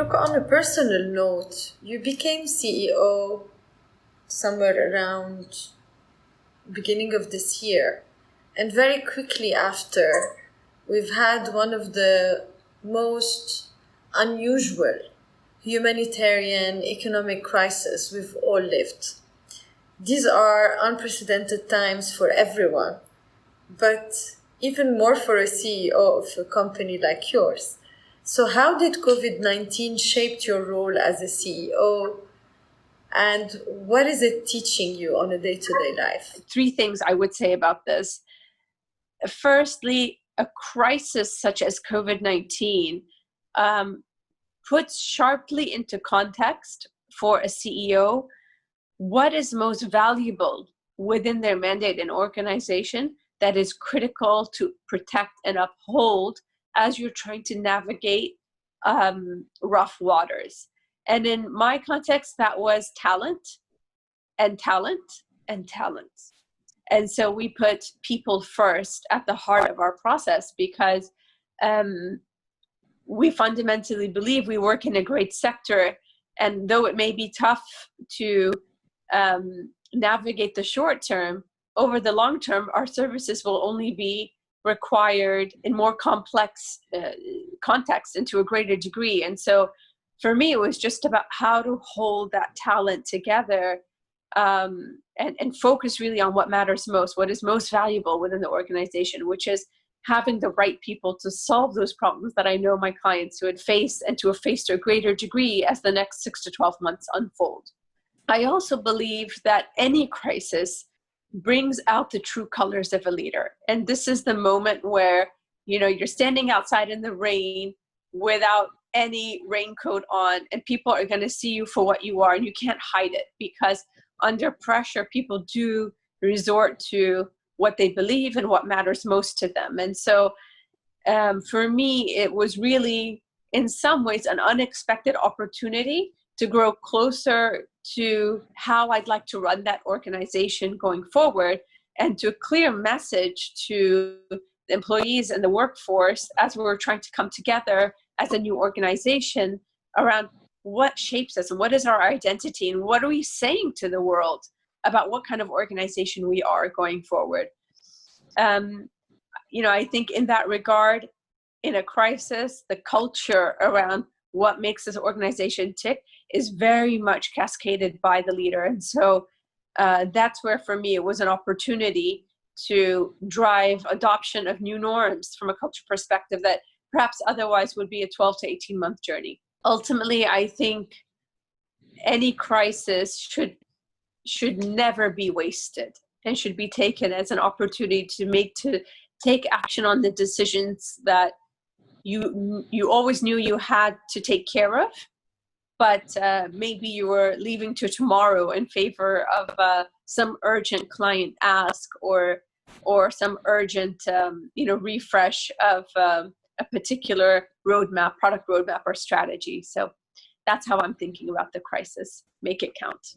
look, on a personal note, you became CEO somewhere around beginning of this year. And very quickly after, we've had one of the most unusual humanitarian economic crisis we've all lived. These are unprecedented times for everyone, but even more for a CEO of a company like yours. So how did COVID-19 shape your role as a CEO, and what is it teaching you on a day-to-day life? Three things I would say about this. Firstly, a crisis such as COVID-19 puts sharply into context for a CEO what is most valuable within their mandate and organization that is critical to protect and uphold as you're trying to navigate rough waters. And in my context, that was talent and talent and talent. And so we put people first at the heart of our process because we fundamentally believe we work in a great sector. And though it may be tough to navigate the short term, over the long term, our services will only be required in more complex contexts and to a greater degree. And so for me, it was just about how to hold that talent together and focus really on what matters most, what is most valuable within the organization, which is having the right people to solve those problems that I know my clients would face and to face to a greater degree as the next 6 to 12 months unfold. I also believe that any crisis brings out the true colors of a leader. And this is the moment where, you're standing outside in the rain without any raincoat on, and people are going to see you for what you are, and you can't hide it, because under pressure, people do resort to what they believe and what matters most to them. And so for me, it was really, in some ways, an unexpected opportunity to grow closer to how I'd like to run that organization going forward, and to a clear message to the employees and the workforce as we were trying to come together as a new organization around what shapes us and what is our identity and what are we saying to the world about what kind of organization we are going forward. I think in that regard, in a crisis, the culture around what makes this organization tick is very much cascaded by the leader. And so that's where, for me, it was an opportunity to drive adoption of new norms from a culture perspective that perhaps otherwise would be a 12 to 18 month journey. Ultimately, I think any crisis should never be wasted and should be taken as an opportunity to take action on the decisions that you always knew you had to take care of, but maybe you were leaving to tomorrow in favor of some urgent client ask or some urgent refresh of a particular product roadmap or strategy. So that's how I'm thinking about the crisis. Make it count.